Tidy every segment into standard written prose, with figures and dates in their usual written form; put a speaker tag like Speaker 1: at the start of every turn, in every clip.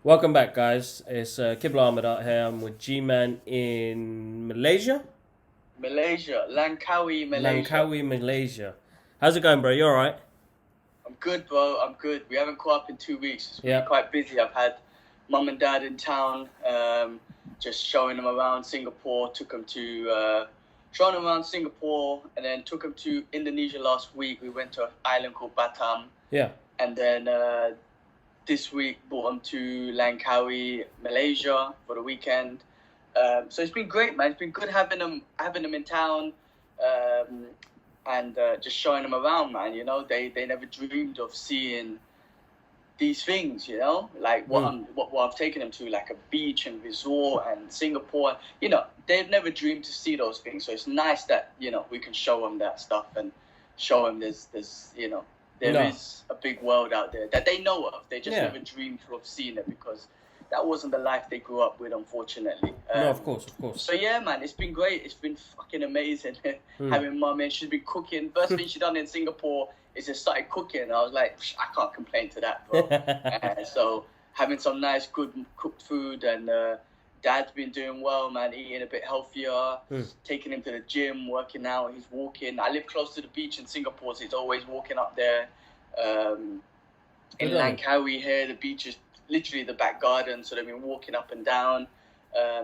Speaker 1: Welcome back, guys. It's Kibla Ahmed out here. I'm with G-Man in Malaysia,
Speaker 2: Malaysia, Langkawi, Malaysia.
Speaker 1: Langkawi, Malaysia. How's it going, bro? You all right?
Speaker 2: I'm good, bro. I'm good. We haven't caught up in 2 weeks. It's been
Speaker 1: Yeah.
Speaker 2: quite busy. I've had mum and dad in town, just showing them around Singapore. Showing them around Singapore, and then took them to Indonesia last week. We went to an island called Batam,
Speaker 1: Yeah.
Speaker 2: and then this week brought them to Langkawi, Malaysia for the weekend. So it's been great, man. It's been good having them in town. And just showing them around, man. You know, they never dreamed of seeing these things. You know, like what I've taken them to, like a beach and resort and Singapore. You know, they've never dreamed to see those things. So it's nice that we can show them that stuff and show them there's there is a big world out there that they know of. They just never dreamed of seeing it because that wasn't the life they grew up with, unfortunately.
Speaker 1: No, of course.
Speaker 2: So yeah, man, it's been great. It's been fucking amazing having mum in. She's been cooking. First thing she done in Singapore is just started cooking. I was like, I can't complain to that, bro. So having some nice, good cooked food, and dad's been doing well, man. Eating a bit healthier, taking him to the gym, working out. He's walking. I live close to the beach in Singapore, so he's always walking up there. In Langkawi here, the beach is literally the back garden, so they've been walking up and down.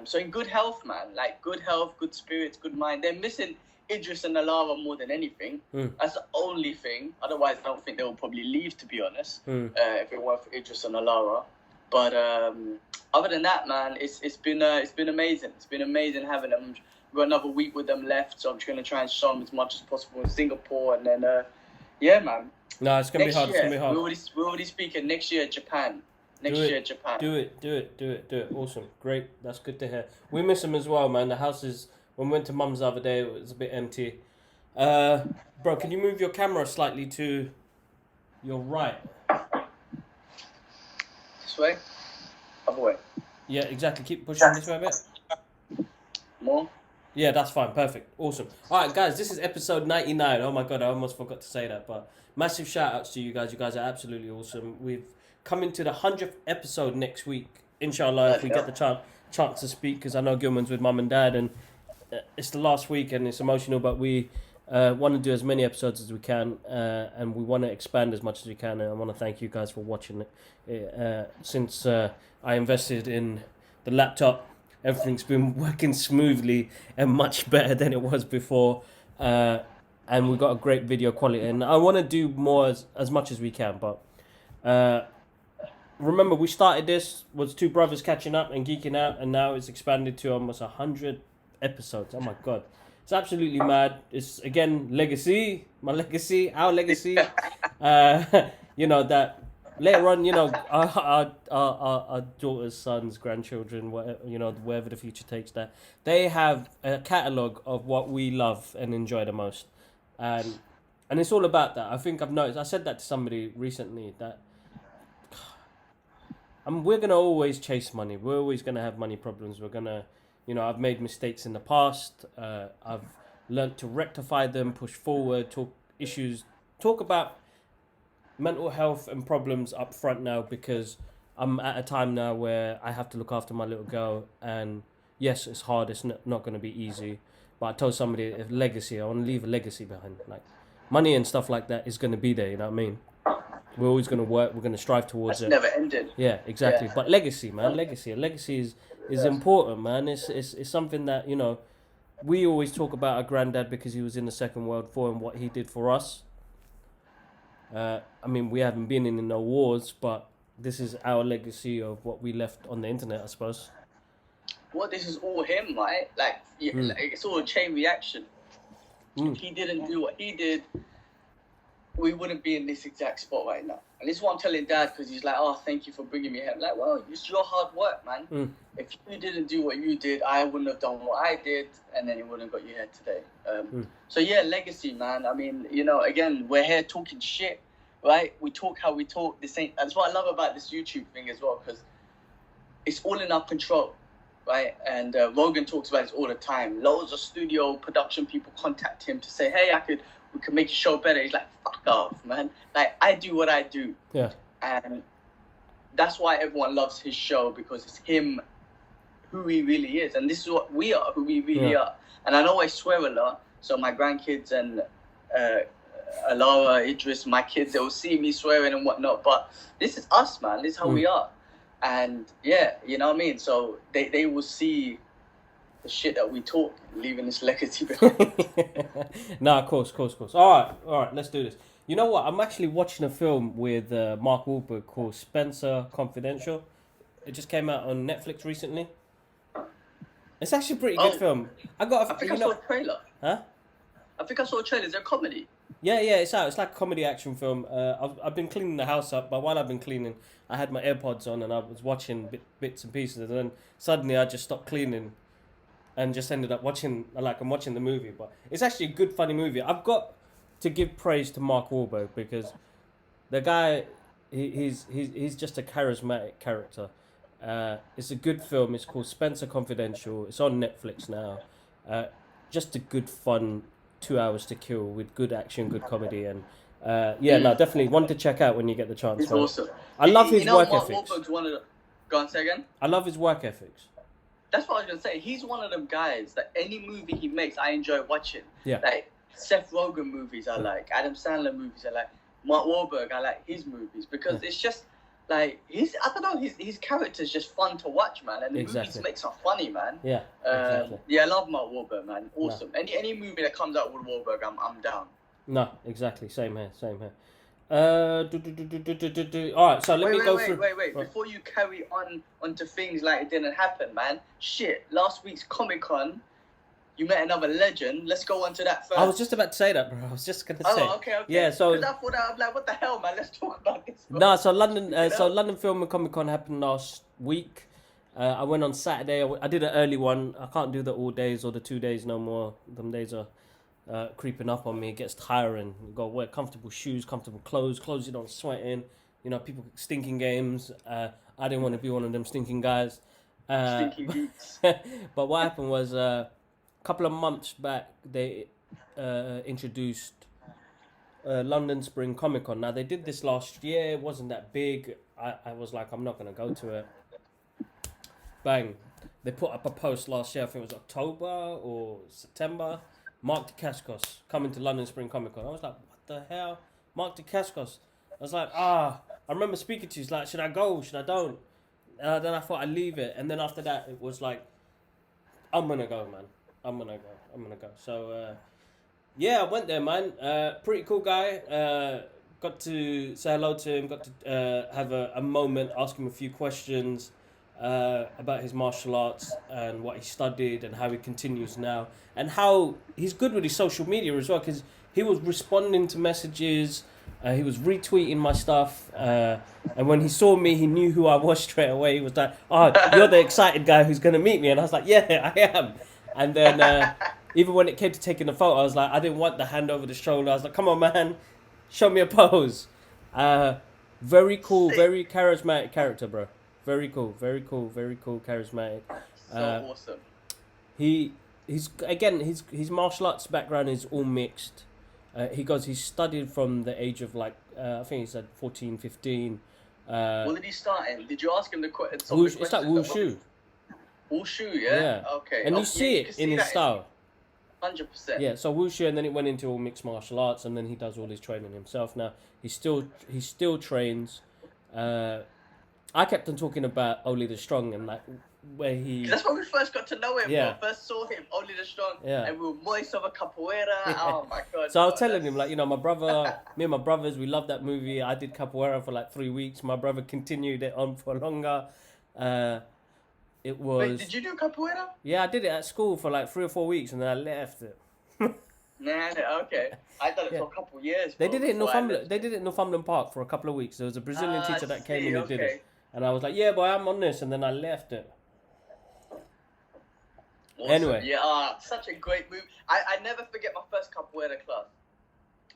Speaker 2: So in good health, man, like good health, good spirits, good mind. They're missing Idris and Alara more than anything. That's the only thing. Otherwise, I don't think they will probably leave, to be honest, if it weren't for Idris and Alara. But other than that, man, it's been amazing. It's been amazing having them. We've got another week with them left, so I'm just gonna try and show them as much as possible in Singapore, and then yeah, man.
Speaker 1: No, it's gonna be hard. It's gonna be hard.
Speaker 2: We're already speaking next year, Japan.
Speaker 1: Do it. Awesome. Great. That's good to hear. We miss them as well, man. The house is, when we went to mum's the other day, it was a bit empty. Bro, can you move your camera slightly to your right?
Speaker 2: This way? Other way?
Speaker 1: Yeah, exactly. Keep pushing this way a bit.
Speaker 2: More?
Speaker 1: Yeah, that's fine. Perfect. Awesome. All right, guys, this is episode 99. Oh my God, I almost forgot to say that. But massive shout outs to you guys. You guys are absolutely awesome. We've coming to the 100th episode next week, inshallah, if we get the chance to speak, because I know Gilman's with mum and dad, and it's the last week and it's emotional, but we want to do as many episodes as we can, and we want to expand as much as we can, and I want to thank you guys for watching it. Since I invested in the laptop, everything's been working smoothly and much better than it was before, and we've got a great video quality, and I want to do more as much as we can, but remember, we started this, was two brothers catching up and geeking out, and now it's expanded to almost 100 episodes. Oh my God. It's absolutely mad. It's, again, legacy, my legacy, our legacy. That later on, our daughters, sons, grandchildren, wherever the future takes that, they have a catalogue of what we love and enjoy the most. And it's all about that. I think I've noticed, I said that to somebody recently, that we're going to always chase money. We're always going to have money problems. We're going to, I've made mistakes in the past. I've learned to rectify them, push forward, talk about mental health and problems up front now, because I'm at a time now where I have to look after my little girl. And yes, it's hard. It's not going to be easy. But I told somebody, if legacy, I want to leave a legacy behind. Like, money and stuff like that is going to be there, you know what I mean? We're always going to work. We're going to strive towards
Speaker 2: it. Never ended.
Speaker 1: Yeah, exactly. Yeah. But legacy, man, legacy. A legacy is important, man. It's something that, we always talk about our granddad because he was in the Second World War and what he did for us. We haven't been in no wars, but this is our legacy of what we left on the internet, I suppose.
Speaker 2: Well, this is all him, right? Like it's all a chain reaction. If he didn't do what he did, we wouldn't be in this exact spot right now. And this is what I'm telling Dad, because he's like, oh, thank you for bringing me here. I'm like, well, it's your hard work, man. If you didn't do what you did, I wouldn't have done what I did, and then it wouldn't have got you here today. So, yeah, legacy, man. Again, we're here talking shit, right? We talk how we talk. That's what I love about this YouTube thing as well, because it's all in our control, right? And Rogan talks about this all the time. Loads of studio production people contact him to say, hey, we can make your show better. He's like, fuck off, man. Like, I do what I do.
Speaker 1: Yeah.
Speaker 2: And that's why everyone loves his show, because it's him, who he really is, and this is what we are, who we really are. And I know I swear a lot, so my grandkids and Alara, Idris, my kids, they will see me swearing and whatnot, but this is us, man. This is how we are. And yeah, you know what I mean? So they will see the shit that we talk, leaving this legacy behind.
Speaker 1: No, of course. All right, let's do this. You know what? I'm actually watching a film with Mark Wahlberg called Spencer Confidential. It just came out on Netflix recently. It's actually a pretty good film. I think
Speaker 2: I saw a trailer.
Speaker 1: Huh?
Speaker 2: I think I saw a trailer. Is there a comedy?
Speaker 1: Yeah, it's out. It's like a comedy action film. I've been cleaning the house up, but while I've been cleaning, I had my AirPods on and I was watching bits and pieces, and then suddenly I just stopped cleaning and just ended up watching, I'm watching the movie. But it's actually a good, funny movie. I've got to give praise to Mark Wahlberg, because the guy, he's just a charismatic character. It's a good film. It's called Spencer Confidential. It's on Netflix now. Just a good, fun 2 hours to kill with good action, good comedy, and definitely one to check out when you get the chance.
Speaker 2: It's awesome.
Speaker 1: I love his work
Speaker 2: Mark
Speaker 1: ethics.
Speaker 2: Wahlberg's one of the... Go on, say again?
Speaker 1: I love his work ethics.
Speaker 2: That's what I was going to say. He's one of them guys that any movie he makes, I enjoy watching.
Speaker 1: Yeah.
Speaker 2: Like, Seth Rogen movies I like, Adam Sandler movies I like, Mark Wahlberg, I like his movies, because it's just, like, his character's just fun to watch, man, and the movies makes are funny, man.
Speaker 1: Yeah, exactly.
Speaker 2: Yeah, I love Mark Wahlberg, man. Awesome. No. Any movie that comes out with Wahlberg, I'm down.
Speaker 1: No, exactly. Same here. All right, so let me go through.
Speaker 2: Wait. Before you carry on onto things like it didn't happen, man. Shit, last week's Comic-Con, you met another legend. Let's go on to that first.
Speaker 1: I was just about to say that, bro. I was just going to say.
Speaker 2: Oh, okay.
Speaker 1: Yeah, so...
Speaker 2: Because I thought I'm like, what the hell, man? Let's talk about this. Bro.
Speaker 1: No, so London Film and Comic-Con happened last week. I went on Saturday. I did an early one. I can't do the all days or the 2 days no more. Them days are creeping up on me. It gets tiring. You got to wear comfortable shoes, comfortable clothes you don't sweat in. You know, people stinking games. I didn't want to be one of them stinking guys.
Speaker 2: Stinking geeks.
Speaker 1: But what happened was a couple of months back, they introduced London Spring Comic Con. Now, they did this last year. It wasn't that big. I was like, I'm not going to go to it. Bang. They put up a post last year, I think it was October or September. Mark Dacascos coming to London Spring Comic Con. I was like, what the hell? Mark Dacascos. I was like, I remember speaking to you. He's like, should I go? Should I don't? Then I thought I'd leave it. And then after that, it was like, I'm going to go, man. I'm going to go. So, I went there, man. Pretty cool guy. Got to say hello to him. Got to have a moment, ask him a few questions about his martial arts and what he studied and how he continues now. And how he's good with his social media as well, because he was responding to messages. He was retweeting my stuff. And when he saw me, he knew who I was straight away. He was like, oh, you're the excited guy who's going to meet me. And I was like, yeah, I am. And then even when it came to taking the photo, I was like, I didn't want the hand over the shoulder. I was like, come on, man, show me a pose. Very cool, very charismatic character, bro. Very cool, charismatic.
Speaker 2: So awesome.
Speaker 1: His martial arts background is all mixed. He studied from the age of I think he said 14, 15.
Speaker 2: What did he start in? Did you ask him the question?
Speaker 1: It's like wushu.
Speaker 2: Wushu, yeah? Okay.
Speaker 1: And you see it in his style.
Speaker 2: 100%.
Speaker 1: Yeah, so wushu, and then it went into all mixed martial arts, and then he does all his training himself now. He still trains. I kept on talking about Oli the Strong and where he...
Speaker 2: That's when we first got to know him.
Speaker 1: Yeah.
Speaker 2: Bro. First saw him, Oli the Strong,
Speaker 1: yeah.
Speaker 2: And we were moist over capoeira. Yeah. Oh my God.
Speaker 1: So I was telling him, me and my brothers, we loved that movie. I did capoeira for 3 weeks. My brother continued it on for longer. It was...
Speaker 2: Wait, did you do capoeira?
Speaker 1: Yeah, I did it at school for 3 or 4 weeks, and then I left it.
Speaker 2: Okay. I done it for a couple of years.
Speaker 1: They did it in Northumberland. They did it in Northumberland Park for a couple of weeks. There was a Brazilian teacher that came in and did it, and I was like, "Yeah, boy, I'm on this," and then I left it.
Speaker 2: Awesome. Anyway, yeah, such a great move. I never forget my first capoeira class.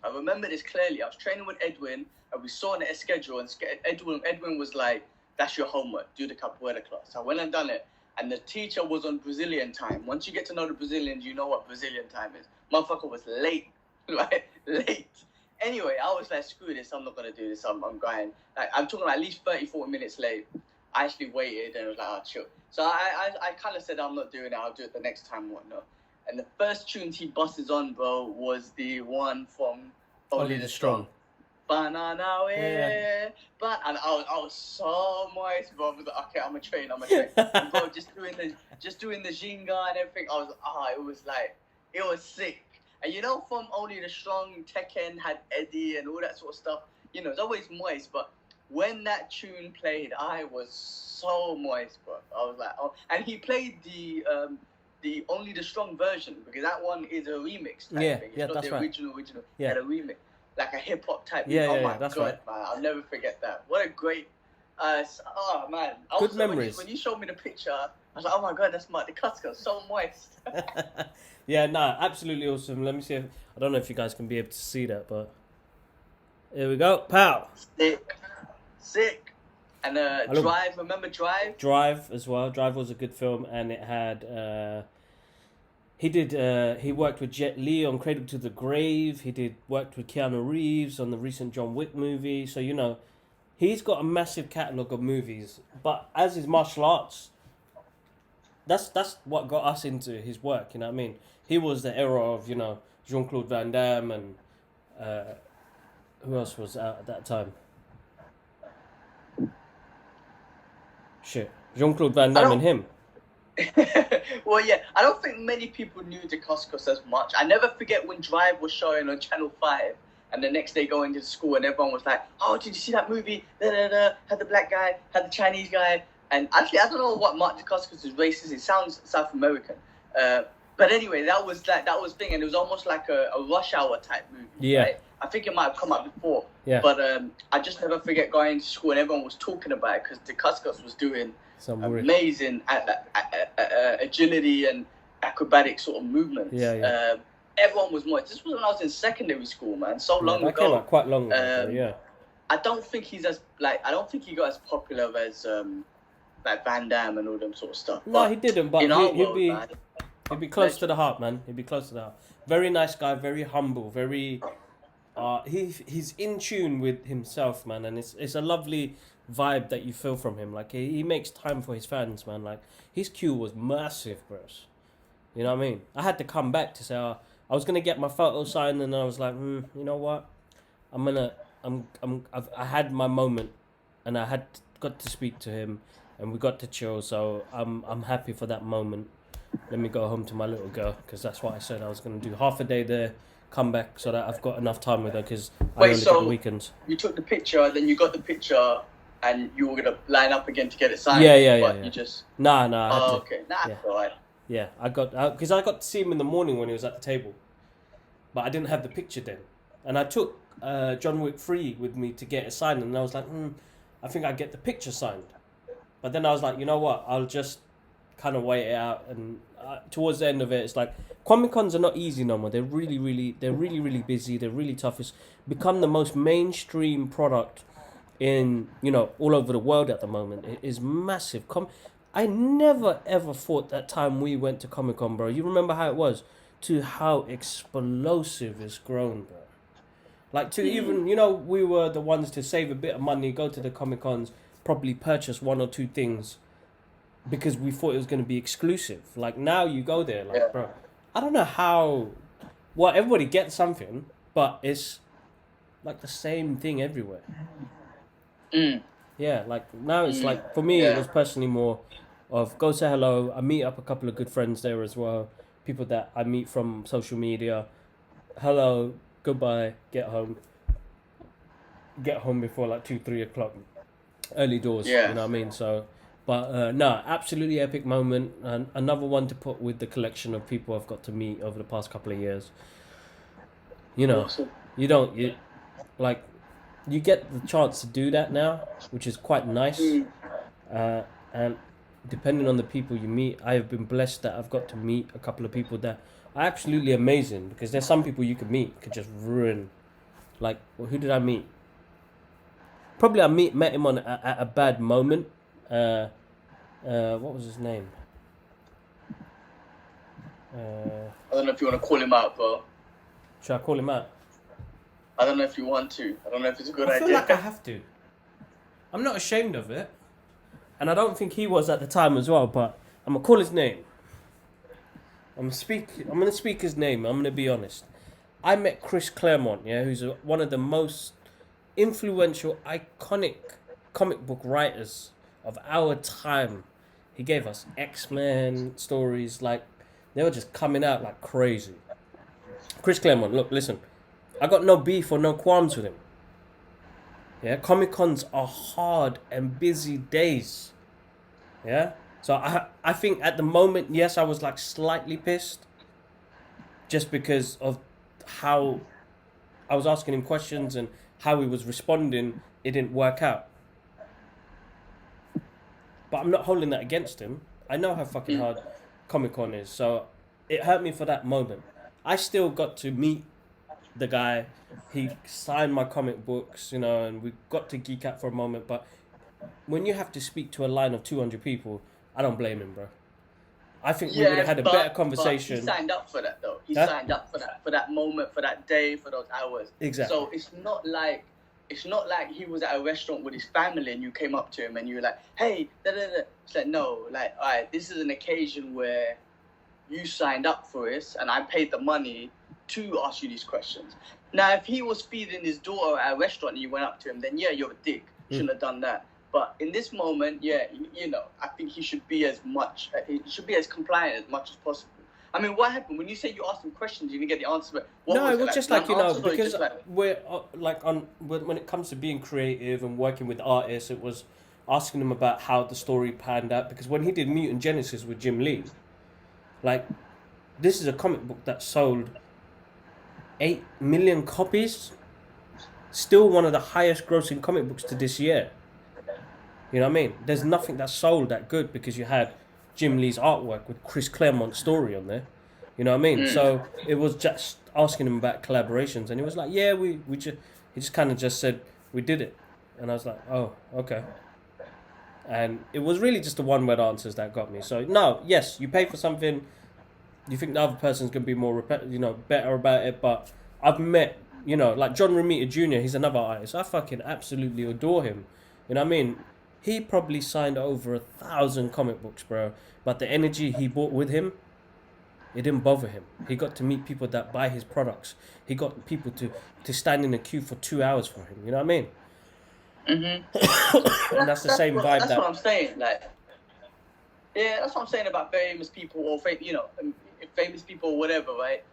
Speaker 2: I remember this clearly. I was training with Edwin, and we saw a schedule, and Edwin was like, "That's your homework. Do the capoeira class." So I went and done it, and the teacher was on Brazilian time. Once you get to know the Brazilians, you know what Brazilian time is. Motherfucker was late, right? Late. Anyway, I was like, screw this, I'm not gonna do this. I'm going. Like, I'm talking at least 30, 40 minutes late. I actually waited and was like, oh, chill. So I kind of said, I'm not doing it. I'll do it the next time, whatnot. And the first tune he busts on, bro, was the one from Only the Strong. Banana way, but and I was so moist, bro. I was like, okay, I'm a train. And bro, just doing the Ginga and everything. I was it was sick. And you know, from Only the Strong, Tekken had Eddie and all that sort of stuff. You know, it's always moist, but when that tune played, I was so moist, bro. I was like, oh, and he played the Only the Strong version, because that one is a remix type thing. It's not
Speaker 1: that's
Speaker 2: the original.
Speaker 1: Yeah,
Speaker 2: had a remix. Like a hip hop type.
Speaker 1: Yeah,
Speaker 2: my
Speaker 1: that's
Speaker 2: God,
Speaker 1: right.
Speaker 2: man, I'll never forget that. What a great. Oh man,
Speaker 1: Good memories.
Speaker 2: When you showed me the picture, I was like, oh my God, that's the Dacascos, so moist.
Speaker 1: Yeah, no, absolutely awesome. Let me see if I don't know if you guys can be able to see that, but here we go, pow.
Speaker 2: Sick. And Drive, remember Drive?
Speaker 1: Drive as well. Drive was a good film, and it had. He worked with Jet Li on Cradle to the Grave. Worked with Keanu Reeves on the recent John Wick movie. So, you know, he's got a massive catalogue of movies. But as his martial arts, that's what got us into his work, you know what I mean? He was the era of, you know, Jean-Claude Van Damme and who else was out at that time? Shit. Jean-Claude Van Damme and him.
Speaker 2: Well, yeah, I don't think many people knew Dacascos as much. I never forget when Drive was showing on Channel 5, and the next day going to school, and everyone was like, oh, did you see that movie? Had the black guy, had the Chinese guy. And actually, I don't know what Mark Dacascos' race is. It sounds South American. But anyway, that was thing, and it was almost like a Rush Hour type movie.
Speaker 1: Yeah.
Speaker 2: Right? I think it might have come out before.
Speaker 1: Yeah.
Speaker 2: But I just never forget going to school, and everyone was talking about it, because Dacascos was doing amazing agility and acrobatic sort of movements.
Speaker 1: Yeah.
Speaker 2: Everyone was moist. This was when I was in secondary school, man. So long ago.
Speaker 1: That came out quite long ago. Yeah.
Speaker 2: I don't think he got as popular as like Van Damme and all them sort of stuff.
Speaker 1: No,
Speaker 2: but
Speaker 1: he didn't. But he'd be close to the heart, man. He'd be close to the heart. Very nice guy. Very humble. Very. He's in tune with himself, man, and it's a lovely vibe that you feel from him. Like he makes time for his fans, man. Like his queue was massive, bros. You know what I mean? I had to come back to say I was gonna get my photo signed, and I was like, you know what? I had my moment, and I got to speak to him, and we got to chill. So I'm happy for that moment. Let me go home to my little girl, because that's what I said I was gonna do. Half a day there, come back so that I've got enough time with her, because I only get the weekends.
Speaker 2: You took the picture, then you got the picture, and you were gonna line up again to get it signed.
Speaker 1: Yeah.
Speaker 2: You just
Speaker 1: Nah.
Speaker 2: Okay. Nah,
Speaker 1: yeah.
Speaker 2: alright.
Speaker 1: Yeah, because I got to see him in the morning when he was at the table, but I didn't have the picture then, and I took John Wick 3 with me to get it signed, and I was like, I think I'd get the picture signed, but then I was like, you know what, I'll just kind of wait it out, and towards the end of it, it's like Comic-Cons are not easy no more. They're really busy. They're really tough. It's become the most mainstream product in, you know, all over the world at the moment. It is massive. I never ever thought that time we went to Comic-Con, bro. You remember how it was? To how explosive it's grown, bro. Like to even, you know, we were the ones to save a bit of money, go to the Comic-Cons, probably purchase one or two things because we thought it was going to be exclusive. Like now you go there, like, bro, I don't know how. Well, everybody gets something, but it's like the same thing everywhere. Yeah, like now it's like, for me, it was personally more of go say hello. I meet up a couple of good friends there as well. People that I meet from social media. Hello, goodbye, get home. Get home before like 2-3 o'clock. Early doors, you know what I mean? So, but no, absolutely epic moment. And another one to put with the collection of people I've got to meet over the past couple of years. You know,
Speaker 2: Awesome.
Speaker 1: you get the chance to do that now, which is quite nice. And depending on the people you meet, I have been blessed that I've got to meet a couple of people that are absolutely amazing, because there's some people you could meet could just ruin. Like, well, who did I meet? Probably I met him at a bad moment. What was his name?
Speaker 2: I don't know if you want to call him out, but
Speaker 1: Should I call him out?
Speaker 2: I don't know if you want to. I don't know if it's a good
Speaker 1: I feel
Speaker 2: idea.
Speaker 1: like I have to. I'm not ashamed of it. And I don't think he was at the time as well, but I'm going to call his name. I'm going to speak his name. I'm going to be honest. I met Chris Claremont, yeah, who's one of the most influential, iconic comic book writers of our time. He gave us X-Men stories, like, they were just coming out like crazy. Chris Claremont, look, listen, I got no beef or no qualms with him. Yeah, Comic-Cons are hard and busy days. Yeah? So I think at the moment, yes, I was like slightly pissed. Just because of how I was asking him questions and how he was responding, it didn't work out. But I'm not holding that against him. I know how fucking hard Comic-Con is. So it hurt me for that moment. I still got to meet the guy. He signed my comic books, you know, and we got to geek out for a moment. But when you have to speak to a line of 200 people, I don't blame him, bro. I think we would have had a better conversation.
Speaker 2: But he signed up for that, though. He signed up for that moment, for that day, for those hours.
Speaker 1: Exactly.
Speaker 2: So it's not like he was at a restaurant with his family and you came up to him and you were like, hey, da da da. It's like, no, like, all right, this is an occasion where you signed up for this and I paid the money to ask you these questions. Now, if he was feeding his daughter at a restaurant and you went up to him, then yeah, you're a dick. Shouldn't have done that. But in this moment, yeah, you know, I think he should be as compliant as much as possible. I mean, what happened when you say you asked him questions, you didn't get the answer? But
Speaker 1: it was just like, you know, because
Speaker 2: like...
Speaker 1: we're like when it comes to being creative and working with artists, it was asking them about how the story panned out. Because when he did Mutant Genesis with Jim Lee, like, this is a comic book that sold 8 million copies. Still one of the highest grossing comic books to this year. You know what I mean? There's nothing that sold that good because you had Jim Lee's artwork with Chris Claremont's story on there. You know what I mean? So it was just asking him about collaborations, and he was like, yeah, he just kind of just said, we did it. And I was like, oh, okay. And it was really just the one-word answers that got me. So, no, yes, you pay for something, you think the other person's going to be more, better about it, but I've met, you know, like John Romita Jr., he's another artist. I fucking absolutely adore him. You know what I mean? He probably signed over 1,000 comic books, bro. But the energy he brought with him, it didn't bother him. He got to meet people that buy his products. He got people to stand in a queue for 2 hours for him. You know what I mean? Mm-hmm. And that's the same vibe.
Speaker 2: That's what I'm saying. Like, yeah, that's what I'm saying about famous people or famous people or whatever, right?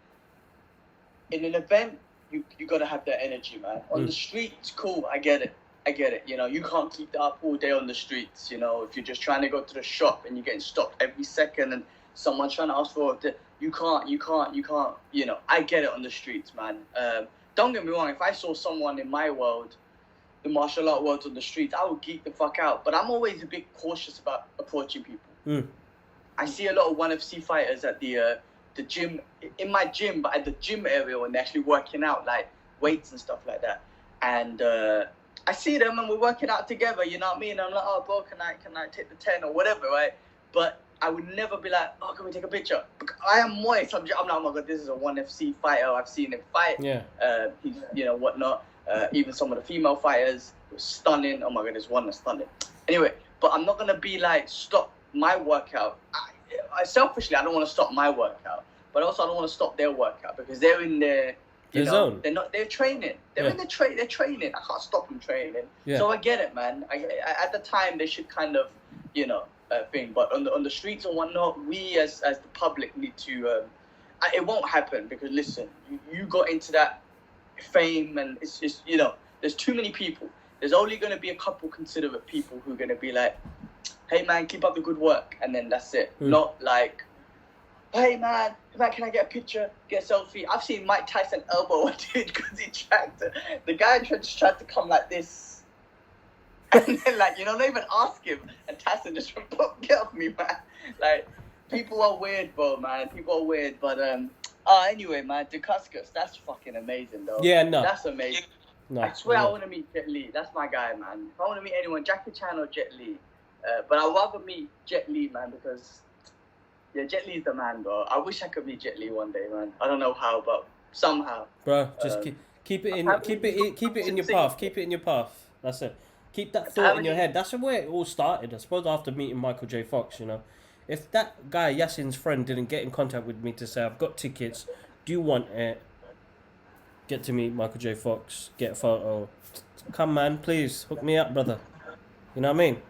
Speaker 2: In an event, you gotta have that energy, man. On the street, it's cool. I get it. You know, you can't keep that up all day on the streets. You know, if you're just trying to go to the shop and you're getting stopped every second and someone's trying to ask for it, you can't. You know, I get it on the streets, man. Don't get me wrong. If I saw someone in my world, the martial art world on the streets, I would geek the fuck out. But I'm always a bit cautious about approaching people. I see a lot of 1FC fighters at the gym, in my gym, but at the gym area when they're actually working out, like weights and stuff like that. And I see them and we're working out together, you know what I mean? I'm like, oh, bro, can I take the 10 or whatever, right? But I would never be like, oh, can we take a picture? Because I am moist. I'm like, oh my God, this is a 1FC fighter. I've seen him fight.
Speaker 1: Yeah.
Speaker 2: He's, you know, whatnot. Even some of the female fighters were stunning. Oh my God, there's one that's stunning. Anyway, but I'm not going to be like, stop my workout. I selfishly, I don't want to stop my workout. But also I don't want to stop their workout because they're in their... You know,
Speaker 1: zone.
Speaker 2: They're training. They're in they're training. I can't stop them training. Yeah. So I get it, man. At the time, they should kind of, you know, thing. But on the streets and whatnot, we as the public need to. It won't happen because listen, you got into that fame and it's just, you know, there's too many people. There's only going to be a couple considerate people who are going to be like, hey man, keep up the good work, and then that's it. Not like, hey man, can I get a picture, get a selfie? I've seen Mike Tyson elbow a dude because the guy tried to come like this. And then like, you know, not even ask him. And Tyson just went, get off me, man. Like, people are weird, bro, man. People are weird. But, anyway, man, Dacascos, that's fucking amazing, though.
Speaker 1: Yeah, no.
Speaker 2: That's amazing. No, I swear I want to meet Jet Li. That's my guy, man. If I want to meet anyone, Jackie Chan or Jet Li. But I'd rather meet Jet Li, man, because... Yeah, Jet Li's the man, bro. I wish I could meet Jet Li one day, man. I don't know how, but somehow.
Speaker 1: Bro, just Keep it in your path. Keep it in your path. That's it. Keep that thought in your head. That's where it all started. I suppose after meeting Michael J. Fox, you know, if that guy Yasin's friend didn't get in contact with me to say I've got tickets, do you want it? Get to meet Michael J. Fox, get a photo. Come man, please hook me up, brother. You know what I mean?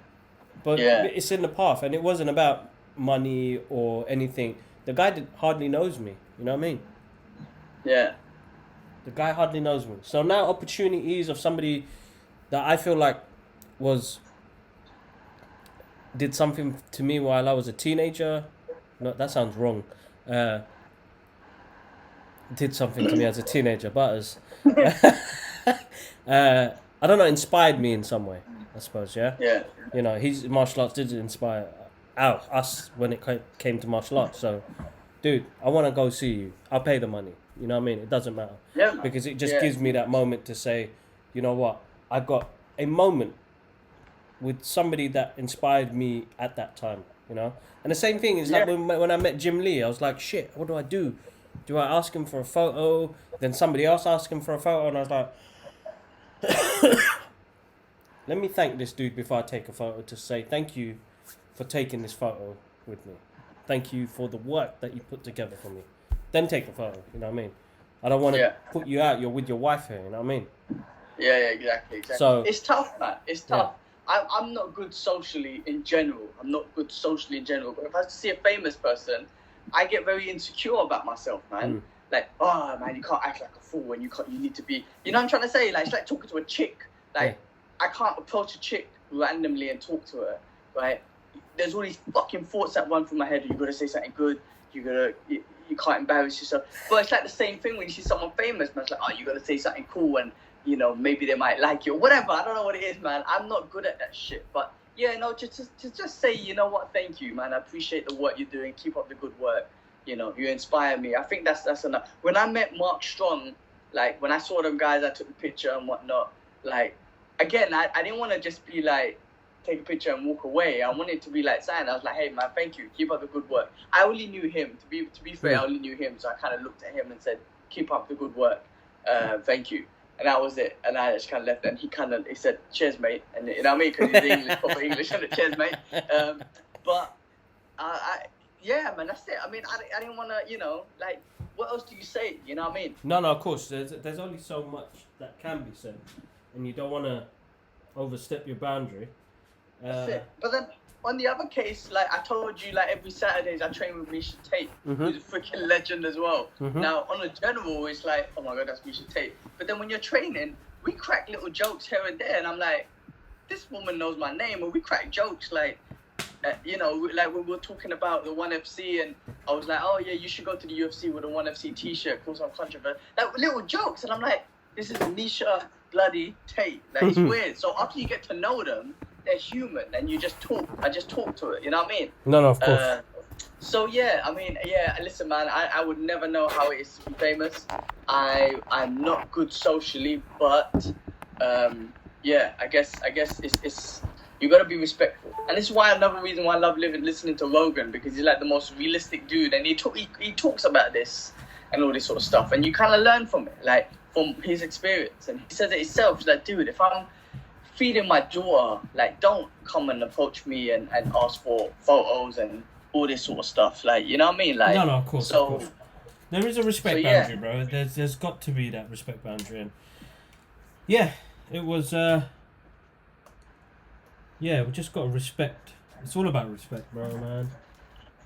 Speaker 1: But it's in the path, and it wasn't about money or anything. The guy hardly knows me. You know what I mean?
Speaker 2: Yeah.
Speaker 1: The guy hardly knows me. So now opportunities of somebody that I feel like did something to me while I was a teenager. No, that sounds wrong. Did something to me as a teenager, Butters. I don't know, inspired me in some way, I suppose, yeah?
Speaker 2: Yeah.
Speaker 1: You know, his martial arts did inspire us when it came to martial arts. So, dude, I want to go see you. I'll pay the money. You know what I mean? It doesn't matter.
Speaker 2: Yeah.
Speaker 1: Because it just gives me that moment to say, you know what? I got a moment with somebody that inspired me at that time, you know? And the same thing is like when I met Jim Lee, I was like, shit, what do I do? Do I ask him for a photo? Then somebody else asked him for a photo, and I was like, let me thank this dude before I take a photo to say thank you for taking this photo with me. Thank you for the work that you put together for me. Then take the photo, you know what I mean? I don't want to put you out, you're with your wife here, you know what I mean?
Speaker 2: Yeah, exactly.
Speaker 1: So,
Speaker 2: it's tough, man. It's tough. I'm not good socially in general. But if I see a famous person, I get very insecure about myself, man. Like, oh man, you can't act like a fool when you need to be. You know what I'm trying to say? Like, it's like talking to a chick. Like, I can't approach a chick randomly and talk to her, right? There's all these fucking thoughts that run through my head. You gotta say something good. You can't embarrass yourself. But it's like the same thing when you see someone famous, man. It's like, oh, you gotta say something cool, and you know maybe they might like you or whatever. I don't know what it is, man. I'm not good at that shit. But yeah, no, just say, you know what? Thank you, man. I appreciate the work you're doing. Keep up the good work. You know, you inspire me. I think that's enough. When I met Mark Strong, like when I saw them guys, I took the picture and whatnot. Like, again, I didn't want to just be like, take a picture and walk away. I wanted to be like saying, I was like, hey man, thank you. Keep up the good work. I only knew him. To be fair, I only knew him. So I kind of looked at him and said, keep up the good work. Thank you. And that was it. And I just kind of left. And he said, cheers, mate. And you know what I mean? Because he's English, proper English. And cheers, mate. But yeah, man, that's it. I mean, I didn't want to, you know, like, what else do you say? You know what I mean?
Speaker 1: No, of course. There's only so much that can be said. And you don't want to overstep your boundary.
Speaker 2: That's it. But then, on the other case, like I told you, like every Saturdays I train with Misha Tate, who's a freaking legend as well. Now, on a general, it's like, oh my god, that's Misha Tate. But then when you're training, we crack little jokes here and there, and I'm like, this woman knows my name, and we crack jokes like, you know, like when we were talking about the 1FC, and I was like, oh yeah, you should go to the UFC with a 1FC t-shirt, cause I'm controversial. Like little jokes, and I'm like, this is Misha bloody Tate. Like it's weird. So after you get to know them, they're human, and you just talk. I just talk to it. You know what I mean? No, of course. So yeah, I mean, yeah. Listen, man, I would never know how it is to be famous. I'm not good socially, but yeah, I guess it's you gotta be respectful, and this is why another reason why I love listening to Rogan, because he's like the most realistic dude, and he talks about this and all this sort of stuff, and you kind of learn from it, like from his experience, and he says it himself. He's like, dude, if I'm feeding my daughter, like, don't come and approach me and ask for photos and all this sort of stuff, like, you know what I mean? Like,
Speaker 1: no, of course. There is a respect boundary, bro. There's got to be that respect boundary, and yeah, it was. Yeah, we just got to respect. It's all about respect, bro, man.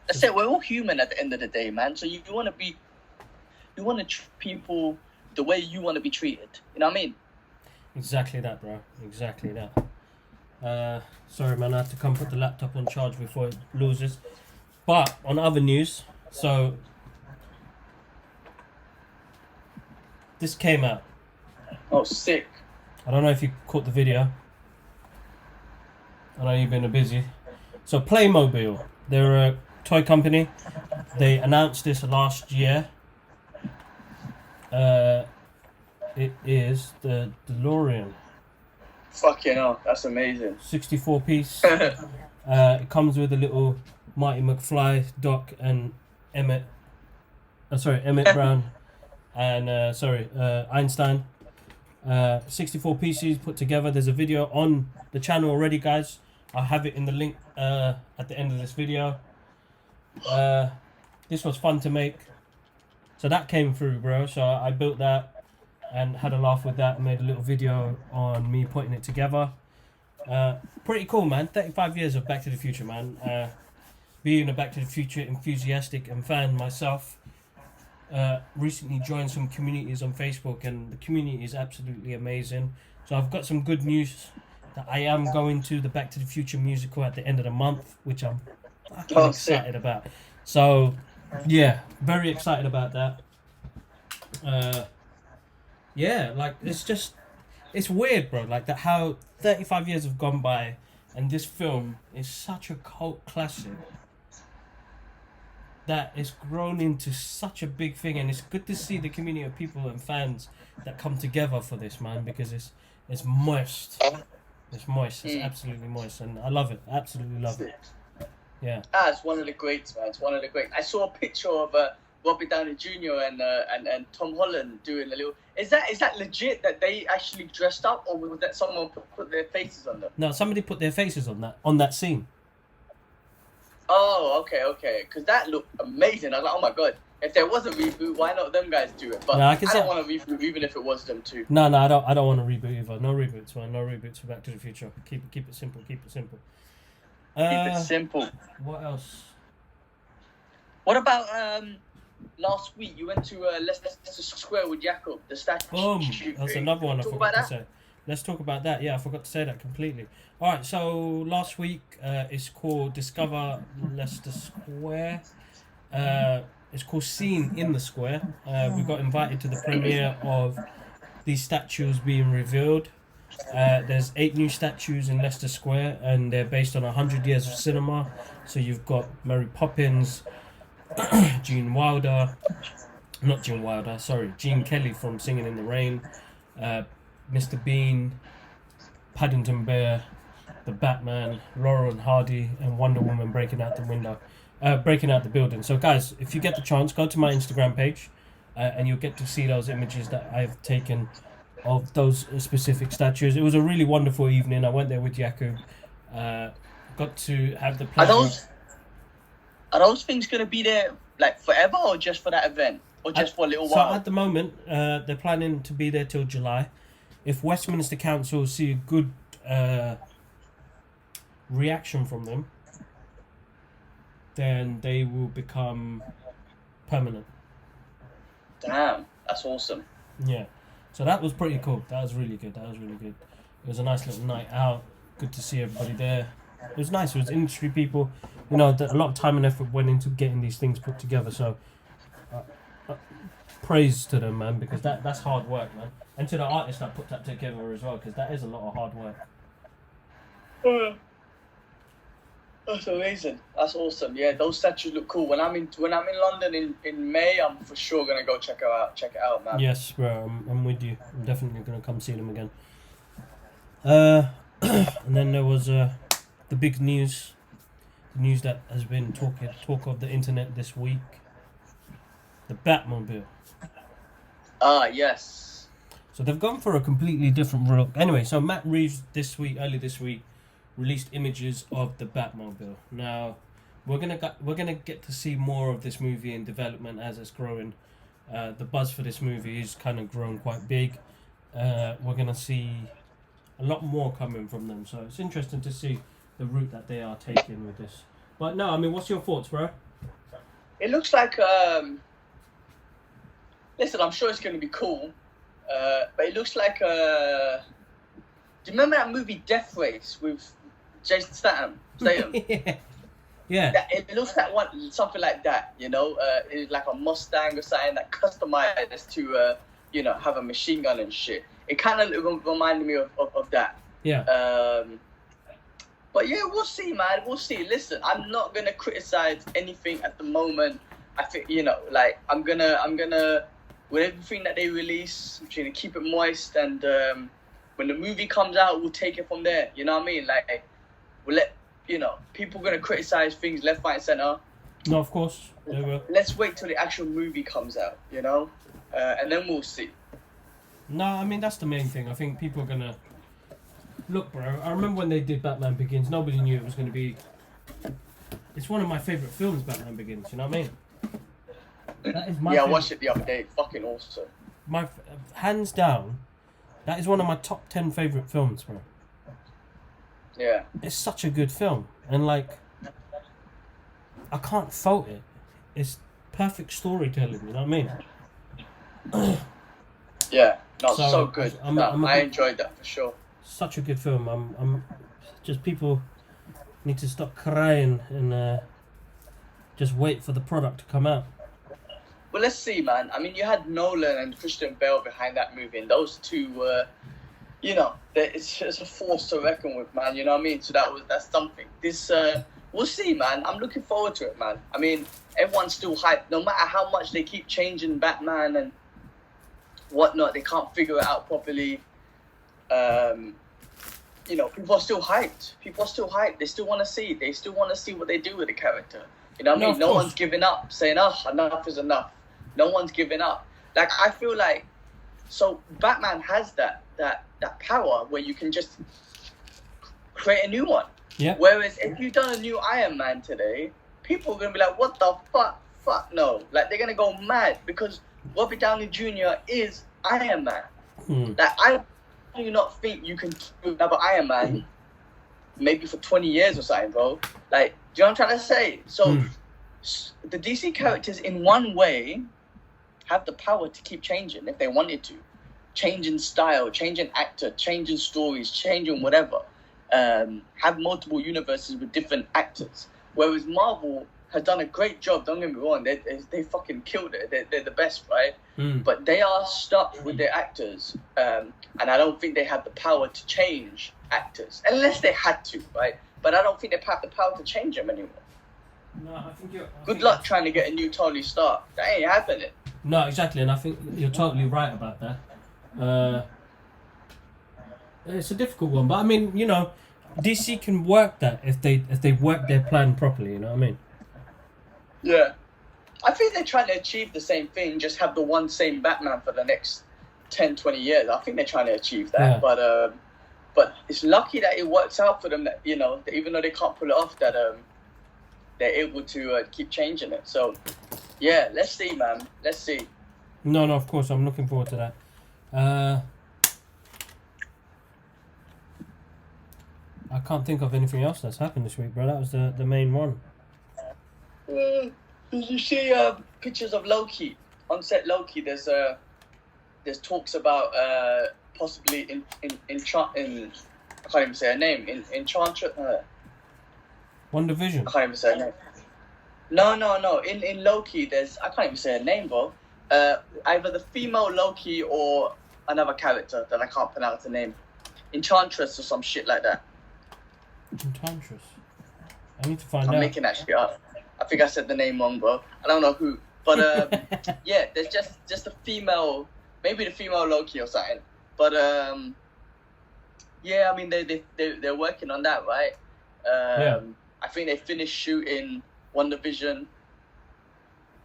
Speaker 2: That's it. We're all human at the end of the day, man. So you want to treat people the way you want to be treated. You know what I mean?
Speaker 1: Exactly that, bro. Exactly that. Sorry, man. I had to come put the laptop on charge before it loses. But on other news, so this came out.
Speaker 2: Oh, sick.
Speaker 1: I don't know if you caught the video. I know you've been busy. So PLAYMOBIL, they're a toy company. They announced this last year. It is the DeLorean.
Speaker 2: Fucking hell, that's amazing.
Speaker 1: 64 piece. It comes with a little Marty McFly, Doc, and Emmett Brown, and Einstein. 64 pieces put together. There's a video on the channel already, guys. I'll have it in the link at the end of this video. This was fun to make. So that came through, bro. So I built that and had a laugh with that and made a little video on me putting it together. Pretty cool, man. 35 years of Back to the Future, man. Being a Back to the Future enthusiastic and fan myself, recently joined some communities on Facebook, and the community is absolutely amazing. So I've got some good news that I am going to the Back to the Future musical at the end of the month, which I'm fucking excited about. So yeah, very excited about that. Yeah, like it's weird, bro. Like that, how 35 years have gone by, and this film is such a cult classic that it's grown into such a big thing, and it's good to see the community of people and fans that come together for this, man, because it's moist. It's moist. It's absolutely moist, and I love it. Absolutely love it. Yeah.
Speaker 2: It's one of the greats, man. It's one of the greats. I saw a picture of Robert Downey Jr. and Tom Holland doing a little. Is that legit that they actually dressed up, or was that someone put their faces on them?
Speaker 1: No, somebody put their faces on that scene.
Speaker 2: Oh, okay. Because that looked amazing. I was like, oh my god. If there was a reboot, why not them guys do it? But
Speaker 1: no,
Speaker 2: I don't want to reboot even if it was them too.
Speaker 1: No, I don't want to reboot either. No reboots, man. No reboots for Back to the Future. Keep it simple. Keep it simple.
Speaker 2: Keep it simple.
Speaker 1: What else?
Speaker 2: What about last week? You went to Leicester Square with Jacob, the statue.
Speaker 1: Boom. That's another one I forgot to say. Let's talk about that. Yeah, I forgot to say that completely. All right, so last week it's called Discover Leicester Square. It's called Scene in the Square. We got invited to the premiere of these statues being revealed. There's 8 new statues in Leicester Square, and they're based on 100 years of cinema. So you've got Mary Poppins, Gene Kelly from Singing in the Rain, Mr. Bean, Paddington Bear, the Batman, Laurel and Hardy, and Wonder Woman breaking out the building. So guys, if you get the chance, go to my Instagram page, and you'll get to see those images that I've taken of those specific statues. It was a really wonderful evening. I went there with Jakub. Got to have the pleasure.
Speaker 2: Are those things going to be there like forever, or just for that event, or just for a little while?
Speaker 1: So at the moment, they're planning to be there till July. If Westminster Council see a good reaction from them, then they will become permanent.
Speaker 2: Damn, that's awesome.
Speaker 1: Yeah. So that was pretty cool. That was really good. It was a nice little night out. Good to see everybody there. It was nice. It was industry people. You know, a lot of time and effort went into getting these things put together. So, praise to them, man, because that's hard work, man. And to the artists that put that together as well, because that is a lot of hard work.
Speaker 2: That's amazing. That's awesome. Yeah, those statues look cool. When I'm in London in May, I'm for sure gonna go check it out, man.
Speaker 1: Yes, bro. I'm with you. I'm definitely gonna come see them again. And then there was the big news. The news that has been talk of the internet this week. The Batmobile.
Speaker 2: Yes.
Speaker 1: So they've gone for a completely different route. Anyway, so Matt Reeves early this week, released images of the Batmobile. Now, we're gonna get to see more of this movie in development as it's growing. The buzz for this movie is kind of grown quite big. We're gonna see a lot more coming from them. So it's interesting to see the route that they are taking with this. But no, I mean, what's your thoughts, bro?
Speaker 2: It looks like listen, I'm sure it's gonna be cool. But it looks like do you remember that movie Death Race with Jason Statham?
Speaker 1: Yeah.
Speaker 2: It looks like something like that, you know. It's like a Mustang or something that customized to have a machine gun and shit. It kind of reminded me of that.
Speaker 1: Yeah.
Speaker 2: But yeah, we'll see, man. We'll see. Listen, I'm not gonna criticize anything at the moment. I think I'm gonna with everything that they release, I'm trying to keep it moist, and when the movie comes out, we'll take it from there. You know what I mean? Like, we'll let people gonna criticize things left, right, and center.
Speaker 1: No, of course they will.
Speaker 2: Let's wait till the actual movie comes out, and then we'll see.
Speaker 1: No, I mean that's the main thing. I think people are gonna look, bro. I remember when they did Batman Begins. Nobody knew it was gonna be. It's one of my favorite films, Batman Begins. You know what I mean? That is my.
Speaker 2: Yeah, I watched it the other day. Fucking awesome.
Speaker 1: Hands down, that is one of my top 10 favorite films, bro.
Speaker 2: Yeah.
Speaker 1: It's such a good film, and like, I can't fault it. It's perfect storytelling. You know what I mean?
Speaker 2: Yeah. No, so good. I enjoyed that for sure.
Speaker 1: Such a good film. I'm just people need to stop crying and just wait for the product to come out.
Speaker 2: Well, let's see, man. I mean, you had Nolan and Christian Bale behind that movie, and those two were, you know, it's a force to reckon with, man. You know what I mean? So that's something. This, we'll see, man. I'm looking forward to it, man. I mean, everyone's still hyped. No matter how much they keep changing Batman and whatnot, they can't figure it out properly. You know, people are still hyped. They still want to see. They still want to see what they do with the character. You know what I mean? No one's giving up, saying, "Oh, enough is enough." No one's giving up. Like, I feel like, so Batman has that power where you can just create a new one.
Speaker 1: Yeah.
Speaker 2: Whereas if you've done a new Iron Man today, people are gonna be like, "What the fuck? Fuck no!" Like, they're gonna go mad because Robert Downey Jr. is Iron Man. Like, I do not think you can do another Iron Man maybe for 20 years or something, bro. Like, do you know what I'm trying to say? So the DC characters, in one way, have the power to keep changing if they wanted to. Changing style, changing actor, changing stories, changing whatever. Have multiple universes with different actors. Whereas Marvel has done a great job, don't get me wrong, they fucking killed it. They're the best, right? But they are stuck with their actors. And I don't think they have the power to change actors. Unless they had to, right? But I don't think they have the power to change them anymore.
Speaker 1: No, I think you're...
Speaker 2: Good luck trying to get a new Tony Stark. That ain't happening.
Speaker 1: No, exactly, and I think you're totally right about that. It's a difficult one, but I mean, you know, DC can work that if they work their plan properly. You know what I mean?
Speaker 2: Yeah, I think they're trying to achieve the same thing, just have the one same Batman for the next 10, 20 years. I think they're trying to achieve that, yeah. But it's lucky that it works out for them. That, you know, that even though they can't pull it off, that they're able to keep changing it. So, yeah, let's see, man. Let's see.
Speaker 1: No, of course, I'm looking forward to that. I can't think of anything else that's happened this week, bro. That was the main one.
Speaker 2: Did you see pictures of Loki? On set Loki, there's talks about possibly in I can't even say her name. Enchantress.
Speaker 1: One Division.
Speaker 2: I can't even say her name. No. In Loki, there's, I can't even say her name, bro. Either the female Loki or another character that I can't pronounce the name. Enchantress or some shit like that.
Speaker 1: Enchantress. I need to find out.
Speaker 2: I'm making that shit up. I think I said the name wrong, bro. I don't know who. But yeah, there's just a female, maybe the female Loki or something. But yeah, I mean they're working on that, right?
Speaker 1: Yeah.
Speaker 2: I think they finished shooting One Division.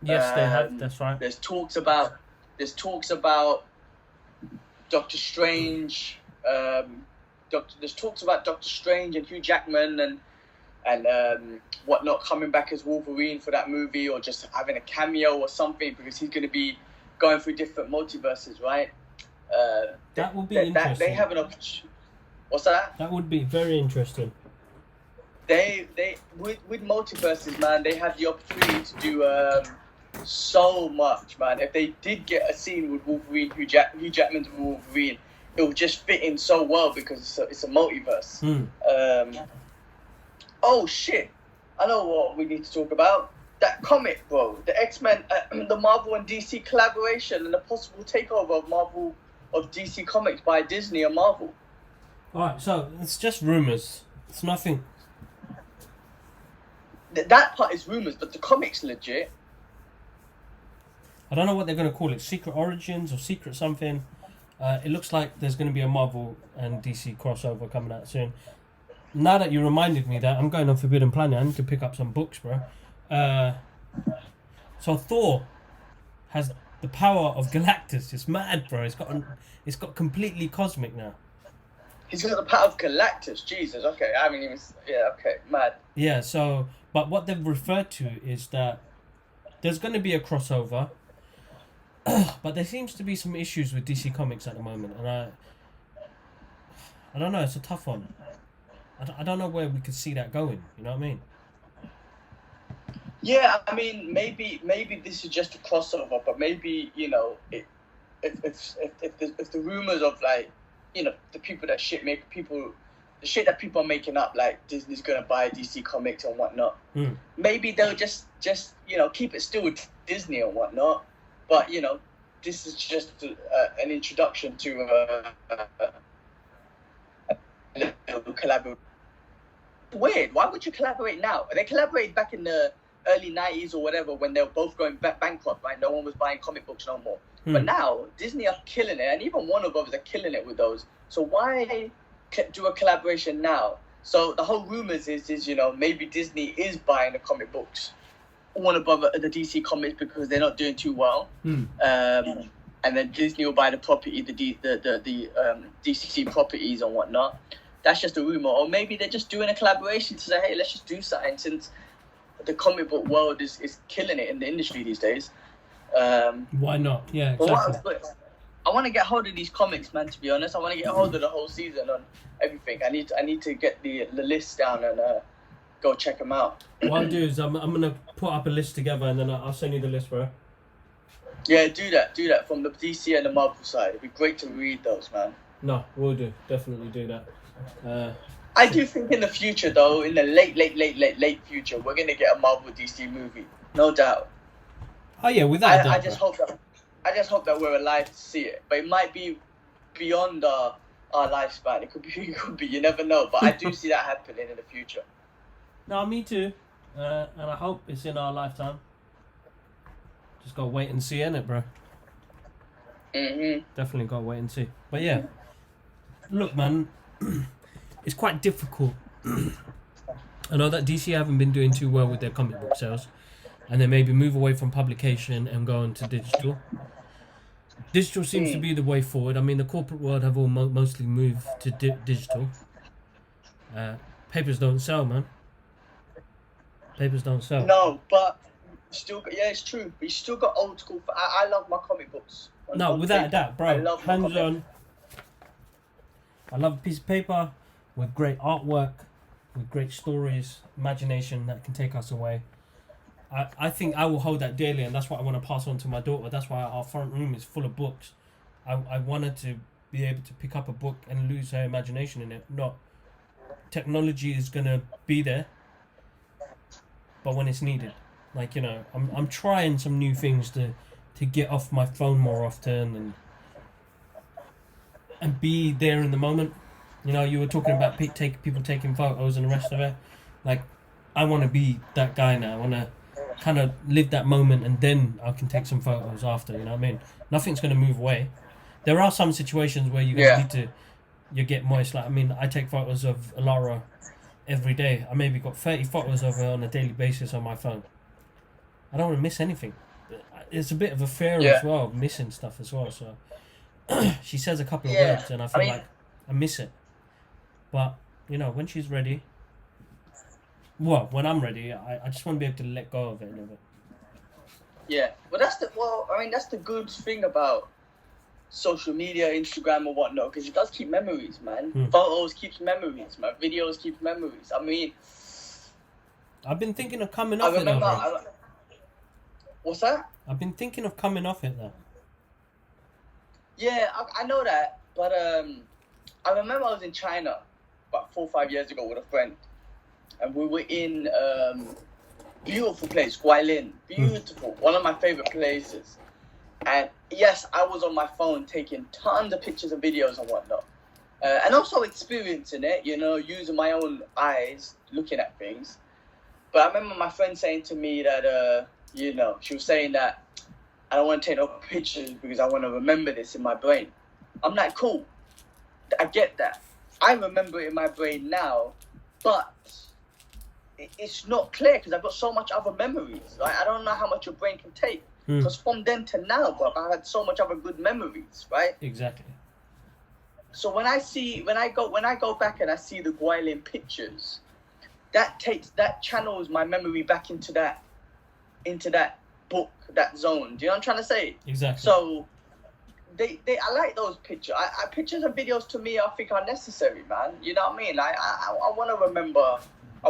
Speaker 1: Yes, they have. That's right.
Speaker 2: There's talks about Doctor Strange. There's talks about Doctor Strange and Hugh Jackman and whatnot coming back as Wolverine for that movie, or just having a cameo or something, because he's going to be going through different multiverses, right?
Speaker 1: That would be interesting.
Speaker 2: They have an opportunity. What's that?
Speaker 1: That would be very interesting.
Speaker 2: They with multiverses, man, they have the opportunity to do so much, man. If they did get a scene with Wolverine, Hugh Jackman's Wolverine, it would just fit in so well because it's a multiverse. Oh shit! I know what we need to talk about. That comic, bro. The X-Men, the Marvel and DC collaboration, and the possible takeover of DC Comics by Disney and Marvel.
Speaker 1: Alright, so it's just rumors. It's nothing.
Speaker 2: That part is rumors, but the comic's legit.
Speaker 1: I don't know what they're going to call it. Secret Origins or Secret something. It looks like there's going to be a Marvel and DC crossover coming out soon. Now that you reminded me that, I'm going on Forbidden Planet. I need to pick up some books, bro. So Thor has the power of Galactus. It's mad, bro. It's got completely cosmic now.
Speaker 2: He's got the power of Galactus. Jesus. Okay, I haven't even. Yeah. Okay, mad.
Speaker 1: Yeah. So, but what they've referred to is that there's going to be a crossover, but there seems to be some issues with DC Comics at the moment, and I don't know. It's a tough one. I don't know where we could see that going. You know what I mean?
Speaker 2: Yeah, I mean, maybe this is just a crossover, but maybe, you know, if the rumors of, like, you know, the people that the shit that people are making up, like Disney's gonna buy DC Comics and whatnot, maybe they'll just you know, keep it still with Disney and whatnot, but, you know, this is just an introduction to a collaboration. Weird. Why would you collaborate now? They collaborated back in the early 90s or whatever when they were both going bankrupt, right? No one was buying comic books no more. But now Disney are killing it, and even Warner Brothers are killing it with those. So why do a collaboration now? So the whole rumors is you know, maybe Disney is buying the comic books, Warner Brothers, the DC Comics, because they're not doing too well. And then Disney will buy the property, the DC properties and whatnot. That's just a rumor, or maybe they're just doing a collaboration to say, hey, let's just do something, since the comic book world is killing it in the industry these days.
Speaker 1: Why not? Yeah, exactly.
Speaker 2: I want to get hold of these comics, man. To be honest, I want to get hold of the whole season on everything. I need to get the list down and go check them out.
Speaker 1: What I'll do is I'm gonna put up a list together, and then I'll send you the list, bro.
Speaker 2: Yeah, do that from the DC and the Marvel side. It'd be great to read those, man.
Speaker 1: No, we'll do. Definitely do that.
Speaker 2: I do think in the future, though, in the late future, we're gonna get a Marvel DC movie, no doubt.
Speaker 1: Oh yeah, without a doubt.
Speaker 2: I just hope that we're alive to see it. But it might be beyond our lifespan. It could be. You never know. But I do see that happening in the future.
Speaker 1: No, me too. And I hope it's in our lifetime. Just gotta wait and see, innit, bro? Definitely gotta wait and see. But yeah, look, man, it's quite difficult. I know that DC haven't been doing too well with their comic book sales, and they maybe move away from publication and go into digital. Digital seems to be the way forward. I mean, the corporate world have all mostly moved to digital. Papers don't sell, man. Papers don't sell.
Speaker 2: No, but still, yeah, it's true. But you still got old school. I love my comic books.
Speaker 1: No, without a doubt, bro.
Speaker 2: I love
Speaker 1: Hands on. I love a piece of paper with great artwork, with great stories, imagination that can take us away. I think I will hold that dearly, and that's what I want to pass on to my daughter. That's why our front room is full of books. I want her to be able to pick up a book and lose her imagination in it. Not technology is going to be there, but when it's needed. Like, you know, I'm trying some new things to get off my phone more often and be there in the moment. You know, you were talking about people taking photos and the rest of it. Like, I want to be that guy now. I want to kind of live that moment, and then I can take some photos after, you know what I mean? Nothing's going to move away. There are some situations where you get moist. Like, I mean, I take photos of Alara every day. I maybe got 30 photos of her on a daily basis on my phone. I don't want to miss anything. It's a bit of a fear as well, of missing stuff as well. So she says a couple of words, and I feel like I miss it. But, you know, when she's ready, well, when I'm ready, I just want to be able to let go of it a little bit.
Speaker 2: Yeah, well, that's the good thing about social media, Instagram or whatnot, because it does keep memories, man. Photos keeps memories, man. Videos keep memories. I mean,
Speaker 1: I've been thinking of coming off it though.
Speaker 2: What's that?
Speaker 1: I've been thinking of coming off it though.
Speaker 2: Yeah, I know that, but I remember I was in China about 4 or 5 years ago with a friend, and we were in beautiful place, Guilin, beautiful, one of my favorite places. And yes, I was on my phone taking tons of pictures and videos and whatnot, and also experiencing it, you know, using my own eyes, looking at things. But I remember my friend saying to me that, you know, she was saying that I don't want to take no pictures because I want to remember this in my brain. I'm like, cool, I get that. I remember it in my brain now, but it's not clear because I've got so much other memories. Like, I don't know how much your brain can take. Because from then to now, bro, I had so much other good memories, right?
Speaker 1: Exactly.
Speaker 2: So when I go back and I see the Guaylin pictures, that channels my memory back into that book, that zone. Do you know what I'm trying to say?
Speaker 1: Exactly.
Speaker 2: So I like those pictures. Pictures and videos to me, I think are necessary, man. You know what I mean? I want to remember. I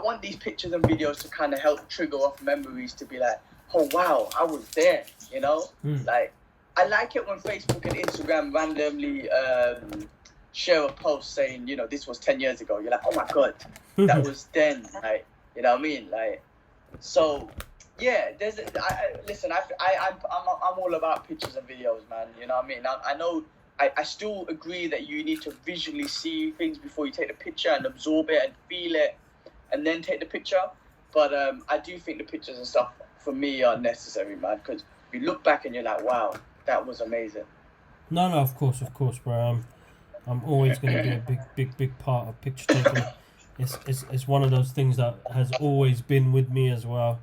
Speaker 2: want these pictures and videos to kind of help trigger off memories, to be like, oh wow, I was there. You know, like I like it when Facebook and Instagram randomly share a post saying, you know, this was 10 years ago. You're like, oh my god, that was then. Like, you know what I mean? Like, so. Yeah, listen. I'm all about pictures and videos, man. You know what I mean? I know. I still agree that you need to visually see things before you take the picture and absorb it and feel it, and then take the picture. But I do think the pictures and stuff for me are necessary, man. Because you look back and you're like, wow, that was amazing.
Speaker 1: No, of course, bro. I'm always going to be a big part of picture taking. It's one of those things that has always been with me as well.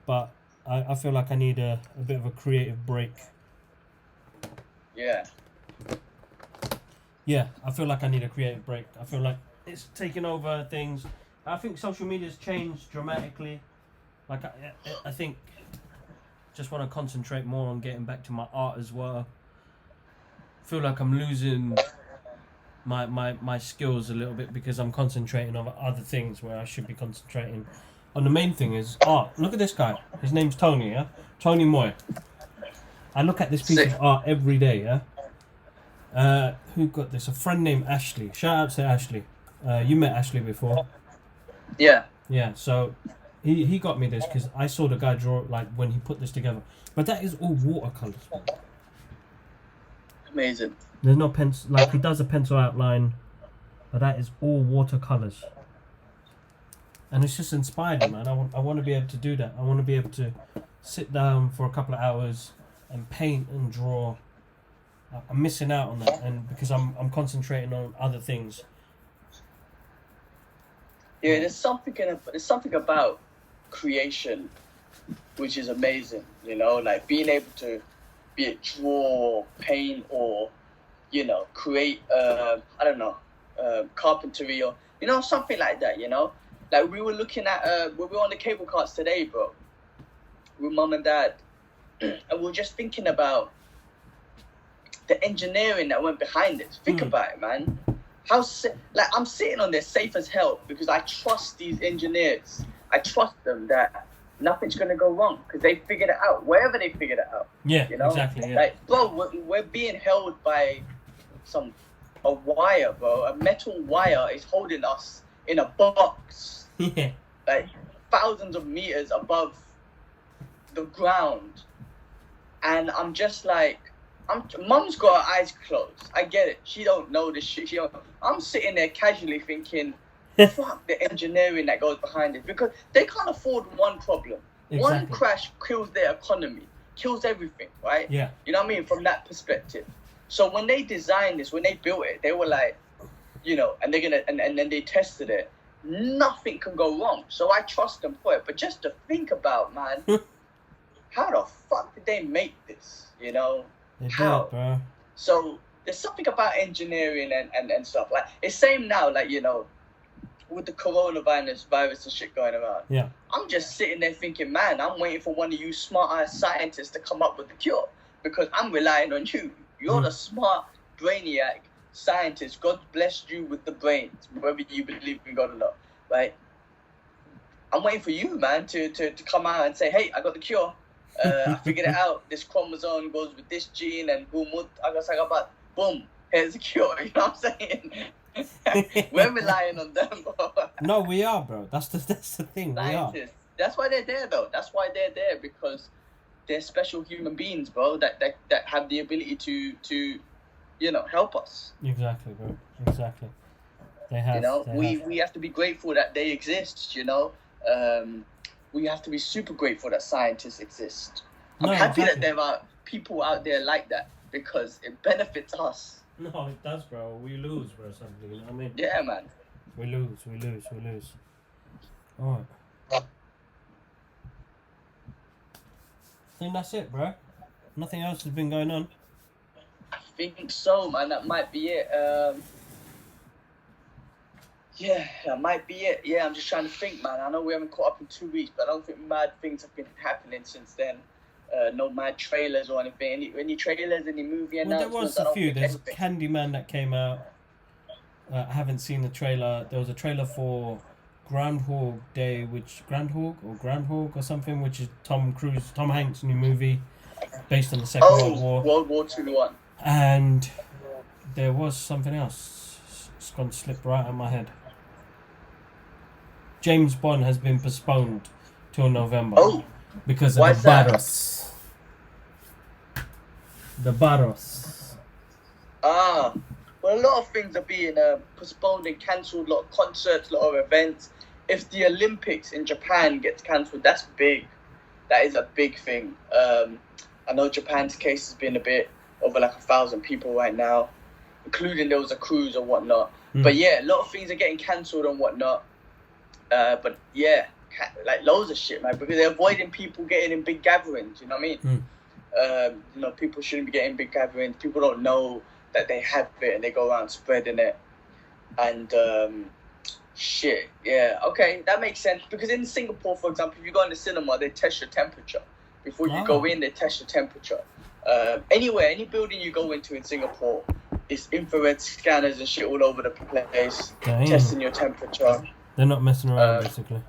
Speaker 1: But I feel like I need a bit of a creative break.
Speaker 2: Yeah.
Speaker 1: Yeah, I feel like I need a creative break. I feel like it's taking over things. I think social media's changed dramatically. Like, I think just want to concentrate more on getting back to my art as well. Feel like I'm losing my skills a little bit because I'm concentrating on other things where I should be concentrating on the main thing is art. Look at this guy. His name's Tony, yeah? Tony Moy. I look at this piece of art every day, yeah? Who got this? A friend named Ashley. Shout out to Ashley. You met Ashley before.
Speaker 2: Yeah.
Speaker 1: Yeah, so he got me this because I saw the guy draw, like, when he put this together. But that is all watercolours, man.
Speaker 2: Amazing.
Speaker 1: There's no pencil, like, he does a pencil outline, but that is all watercolours. And it's just inspired, man. I want to be able to do that. I want to be able to sit down for a couple of hours and paint and draw. I'm missing out on that, and because I'm concentrating on other things.
Speaker 2: Yeah, there's something about creation which is amazing. You know, like being able to be it draw, paint, or create. I don't know, carpentry or something like that. You know. Like we were looking at, we were on the cable carts today, bro, with mum and dad, and we were just thinking about the engineering that went behind it. Think about it, man. I'm sitting on there safe as hell because I trust these engineers. I trust them that nothing's gonna go wrong because they figured it out. Wherever they figured it out.
Speaker 1: Yeah, exactly. Yeah.
Speaker 2: Like, bro, we're being held by a wire, bro. A metal wire is holding us in a box.
Speaker 1: Yeah.
Speaker 2: Like thousands of meters above the ground, and I'm just like, Mum's got her eyes closed. I get it. She don't know this shit. I'm sitting there casually thinking, fuck the engineering that goes behind it, because they can't afford one problem. Exactly. One crash kills their economy, kills everything, right?
Speaker 1: Yeah.
Speaker 2: You know what I mean? From that perspective. So when they designed this, when they built it, they were like, and they're gonna, and then they tested it. Nothing can go wrong. So I trust them for it. But just to think about, man, how the fuck did they make this? How?
Speaker 1: Did, bro.
Speaker 2: So there's something about engineering and stuff. Like, it's same now, like, with the coronavirus and shit going around.
Speaker 1: Yeah.
Speaker 2: I'm just sitting there thinking, man, I'm waiting for one of you smart-ass scientists to come up with the cure, because I'm relying on you. You're the smart brainiac scientist. God blessed you with the brains, whether you believe in God or not, right? I'm waiting for you, man, to come out and say, hey, I got the cure. I figured it out. This chromosome goes with this gene, and boom, boom, here's the cure. You know what I'm saying? We're relying on them, bro.
Speaker 1: No, we are, bro. That's the thing.
Speaker 2: Scientists. We are. That's why they're there, though. That's why they're there, because they're special human beings, bro, that have the ability to help us.
Speaker 1: Exactly, bro. Exactly. They have.
Speaker 2: We have to be grateful that they exist. We have to be super grateful that scientists exist. I'm happy that there are people out there like that, because it benefits us.
Speaker 1: No, it does, bro. We lose, bro. Something. You know what I mean?
Speaker 2: Yeah, man.
Speaker 1: We lose. All right. think that's it, bro. Nothing else has been going on.
Speaker 2: I think so, man. That might be it. Yeah, that might be it. Yeah, I'm just trying to think, man. I know we haven't caught up in 2 weeks, but I don't think mad things have been happening since then. No mad trailers or anything. Any trailers, any movie announcements?
Speaker 1: There was a few. There's Candyman that came out. I haven't seen the trailer. There was a trailer for Groundhog Day, Groundhog or something, which is Tom Hanks' new movie based on the Second World War.
Speaker 2: World War II one.
Speaker 1: And there was something else. It's gone to slip right out of my head. James Bond has been postponed till November.
Speaker 2: Oh,
Speaker 1: because of the virus. The virus.
Speaker 2: Well, a lot of things are being postponed and cancelled. A lot of concerts, a lot of events. If the Olympics in Japan gets cancelled, that's big. That is a big thing. I know Japan's case has been a bit over 1,000 people right now, including there was a cruise or whatnot. But yeah, a lot of things are getting cancelled and whatnot. But yeah, loads of shit, man, because they're avoiding people getting in big gatherings. You know what I mean? People shouldn't be getting big gatherings. People don't know that they have it and they go around spreading it. And shit, yeah, okay, that makes sense. Because in Singapore, for example, if you go in the cinema, they test your temperature. Before you go in, they test your temperature. Anywhere, any building you go into in Singapore, it's infrared scanners and shit all over the place, testing your temperature.
Speaker 1: They're not messing around, basically.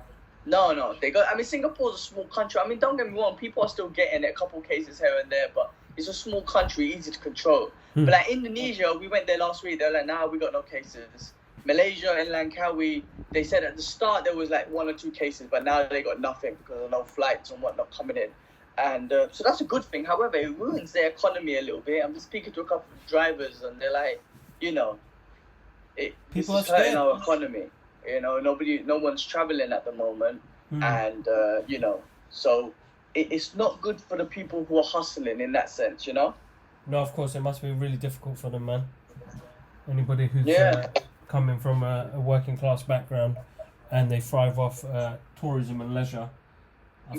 Speaker 2: No, they got. I mean, Singapore's a small country. I mean, don't get me wrong, people are still getting a couple cases here and there, but it's a small country, easy to control. But like Indonesia, we went there last week. They're like, nah, we got no cases. Malaysia and Langkawi, they said at the start there was 1 or 2 cases, but now they got nothing because of no flights and whatnot coming in. And so that's a good thing. However, it ruins their economy a little bit. I'm just speaking to a couple of drivers, and they're like, this is hurting our economy. No one's traveling at the moment, and so it's not good for the people who are hustling in that sense.
Speaker 1: No, of course, it must be really difficult for them, man. Anybody who's coming from a working class background and they thrive off tourism and leisure, I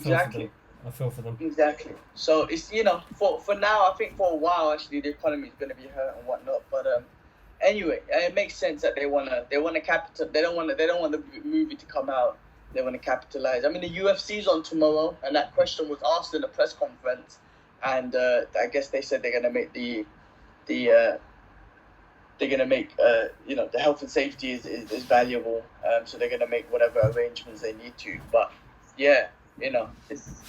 Speaker 1: feel for them.
Speaker 2: Exactly. So it's for now, I think for a while actually the economy is going to be hurt and whatnot. But anyway, it makes sense that they wanna capital. They don't want the movie to come out. They want to capitalize. I mean, the UFC's on tomorrow, and that question was asked in a press conference, and I guess they said they're gonna make the health and safety is valuable. So they're gonna make whatever arrangements they need to. But yeah, it's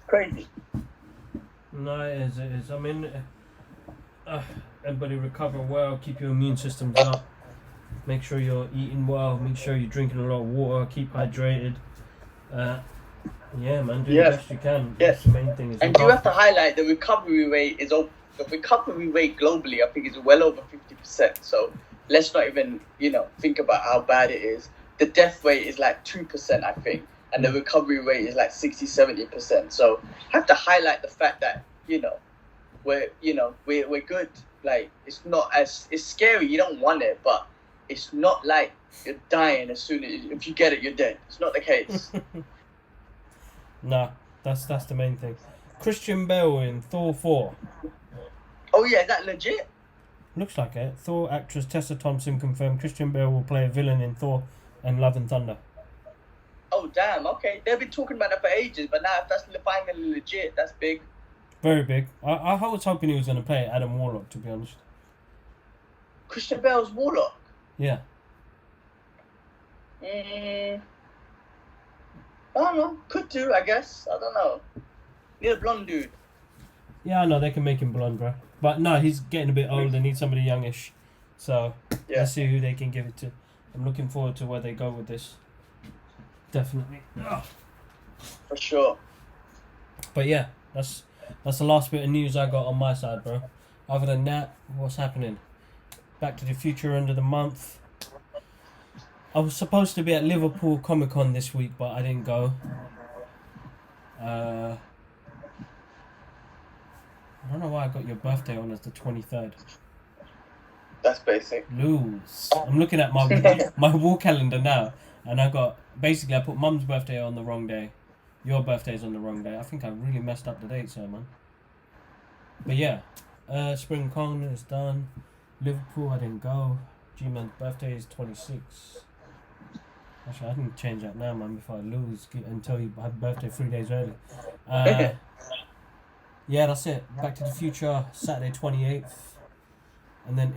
Speaker 2: crazy.
Speaker 1: No, it is. I mean, everybody recover well, keep your immune systems up, make sure you're eating well, make sure you're drinking a lot of water, keep hydrated. Yeah, man, do the best you can.
Speaker 2: Yeah.
Speaker 1: That's the main thing.
Speaker 2: And you have to highlight the recovery rate globally, I think, is well over 50%. So let's not even, think about how bad it is. The death rate is 2%, I think. And the recovery rate is 60-70%. So have to highlight the fact that we're good. It's scary. You don't want it, but it's not like you're dying as soon as if you get it, you're dead. It's not the case.
Speaker 1: Nah, that's the main thing. Christian Bale in Thor 4.
Speaker 2: Oh yeah, is that legit?
Speaker 1: Looks like it. Thor actress Tessa Thompson confirmed Christian Bale will play a villain in Thor and Love and Thunder.
Speaker 2: Oh damn, okay. They've been talking about that for ages, but now if that's finally legit, that's big.
Speaker 1: Very big. I was hoping he was going to play Adam Warlock, to be honest.
Speaker 2: Christian Bale's Warlock?
Speaker 1: Yeah.
Speaker 2: I don't know. Could do, I guess. I don't know. Need a blonde dude.
Speaker 1: Yeah, I know. They can make him blonde, bro. But no, he's getting a bit old. They need somebody youngish. So let's see who they can give it to. I'm looking forward to where they go with this. Definitely.
Speaker 2: For sure.
Speaker 1: But yeah, that's the last bit of news I got on my side, bro. Other than that, what's happening? Back to the Future end of the month. I was supposed to be at Liverpool Comic Con this week, but I didn't go. I don't know why I got your birthday on as the 23rd.
Speaker 2: That's basic.
Speaker 1: Lose. I'm looking at my wall calendar now, and I put Mum's birthday on the wrong day, Your birthday's on the wrong day. I think I really messed up the dates here, man. But yeah, Spring Con is done. Liverpool, I didn't go. G-Man's birthday is 26. Actually, I didn't change that now, man, before I lose and tell you I have birthday 3 days early. Yeah, that's it. Back to the Future, Saturday 28th. And then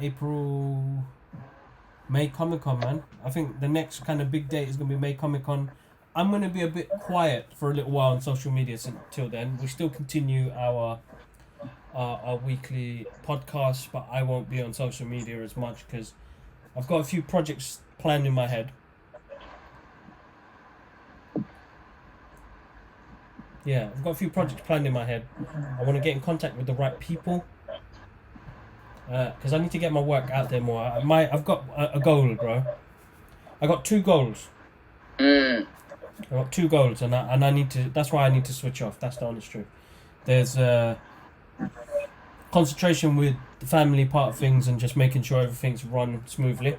Speaker 1: May Comic Con, man. I think the next kind of big date is going to be May Comic Con. I'm going to be a bit quiet for a little while on social media until then. We still continue our weekly podcast, but I won't be on social media as much because I've got a few projects planned in my head. Yeah, I've got a few projects planned in my head. I want to get in contact with the right people because I need to get my work out there more. I've got a goal, bro. I got 2 goals. I got 2 goals, and I need to. That's why I need to switch off. That's the honest truth. There's concentration with the family part of things and just making sure everything's run smoothly.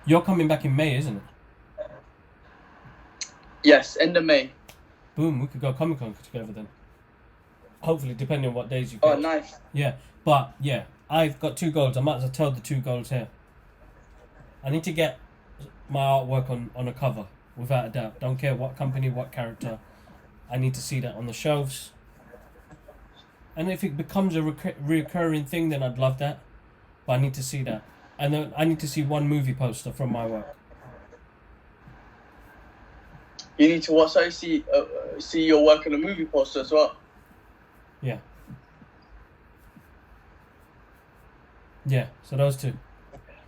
Speaker 1: You're coming back in May, isn't it?
Speaker 2: Yes, end of May.
Speaker 1: Boom, we could go Comic Con together then. Hopefully, depending on what days you get.
Speaker 2: Oh, nice.
Speaker 1: Yeah, but yeah, I've got 2 goals. I might as well tell the 2 goals here. I need to get my artwork on a cover, without a doubt. Don't care what company, what character. I need to see that on the shelves. And if it becomes a recurring thing, then I'd love that. But I need to see that. And then I need to see 1 movie poster from my work.
Speaker 2: You need to also see your work in a movie poster as well.
Speaker 1: Yeah. Yeah. So those 2.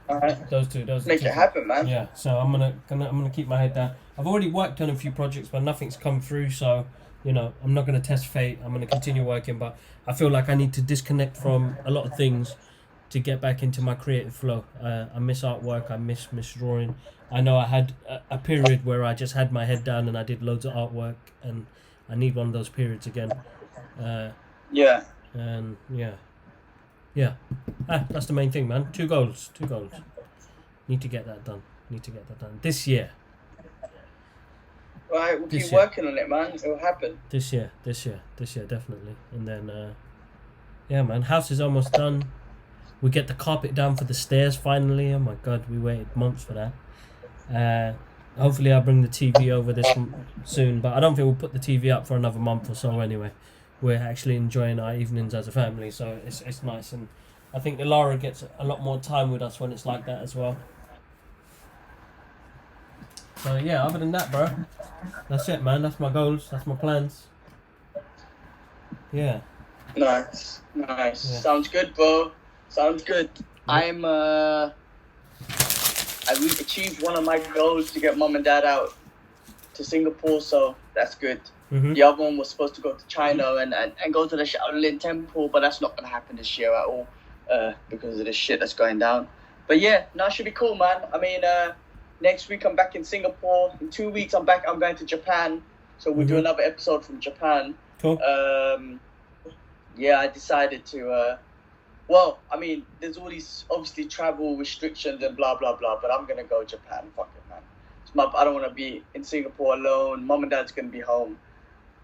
Speaker 2: Alright.
Speaker 1: Those two.
Speaker 2: Make it happen, man.
Speaker 1: Yeah. So I'm gonna keep my head down. I've already worked on a few projects, but nothing's come through. So I'm not gonna test fate. I'm gonna continue working, but I feel like I need to disconnect from a lot of things to get back into my creative flow. I miss artwork. I miss drawing. I know I had a period where I just had my head down and I did loads of artwork, and I need one of those periods again.
Speaker 2: Yeah.
Speaker 1: And yeah. That's the main thing, man. 2 goals. Need to get that done. This year.
Speaker 2: Right, we'll keep working on it, man. It'll happen.
Speaker 1: This year, definitely. And then, yeah, man, house is almost done. We get the carpet down for the stairs finally. Oh my God, we waited months for that. Hopefully I'll bring the TV over this soon, but I don't think we'll put the TV up for another month or so anyway. We're actually enjoying our evenings as a family, so it's nice. And I think Lara gets a lot more time with us when it's like that as well. So yeah, other than that, bro, that's it, man. That's my goals. That's my plans. Yeah.
Speaker 2: Nice.
Speaker 1: Yeah.
Speaker 2: Sounds good, bro. Sounds good. Yeah. I achieved one of my goals to get mum and dad out to Singapore, so that's good.
Speaker 1: Mm-hmm.
Speaker 2: The other one was supposed to go to China and go to the Shaolin Temple, but that's not going to happen this year at all because of the shit that's going down. But yeah, no, it should be cool, man. I mean, next week I'm back in Singapore. In 2 weeks I'm going to Japan, so we'll do another episode from Japan.
Speaker 1: Cool.
Speaker 2: Yeah, I decided to... well, I mean, there's all these obviously travel restrictions and blah blah blah, but I'm gonna go Japan. Fuck it, man. I don't want to be in Singapore alone. Mum and dad's gonna be home.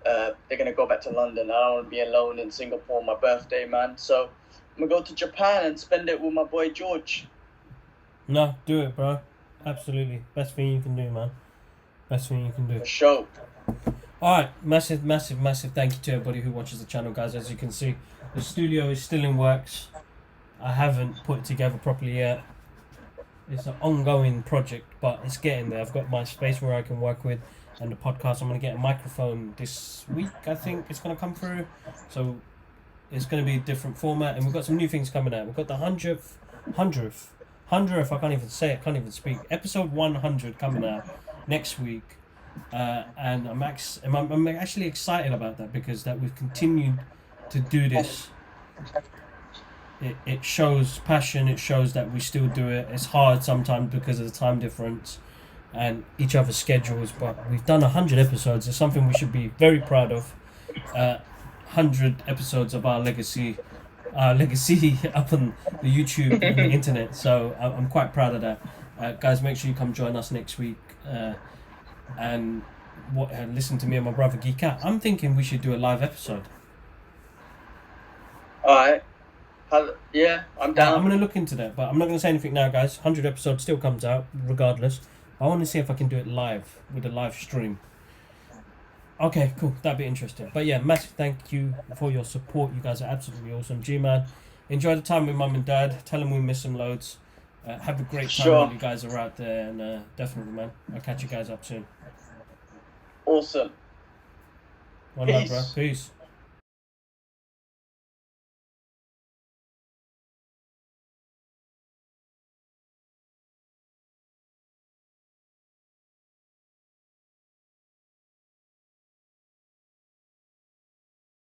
Speaker 2: They're gonna go back to London. I don't want to be alone in Singapore on my birthday, man. So I'm gonna go to Japan and spend it with my boy George.
Speaker 1: No, do it, bro. Absolutely, best thing you can do, man. Best thing you can do.
Speaker 2: For sure.
Speaker 1: Alright, massive thank you to everybody who watches the channel, guys. As you can see, the studio is still in works. I haven't put it together properly yet. It's an ongoing project, but it's getting there. I've got my space where I can work with, and the podcast. I'm going to get a microphone this week, I think it's going to come through. So it's going to be a different format, and we've got some new things coming out. We've got the 100th, I can't even say it, can't even speak. Episode 100 coming out next week. And I'm actually excited about that because that we've continued to do this. It shows passion. It shows that we still do it. It's hard sometimes because of the time difference and each other's schedules, but we've done 100 episodes. It's something we should be very proud of. 100 episodes of our legacy up on the YouTube and the internet. So I'm quite proud of that. Guys, make sure you come join us next week. And listen to me and my brother Geek out. I'm thinking we should do a live episode.
Speaker 2: Alright. Yeah, I'm down.
Speaker 1: I'm going to look into that, but I'm not going to say anything now, guys. 100 episodes still comes out, regardless. I want to see if I can do it live, with a live stream. Okay, cool. That'd be interesting. But yeah, massive thank you for your support. You guys are absolutely awesome. G-Man, enjoy the time with Mum and Dad. Tell them we miss them loads. Have a great time while you guys are out there. And definitely, man, I'll catch you guys up soon.
Speaker 2: Awesome.
Speaker 1: One love, bro. Peace.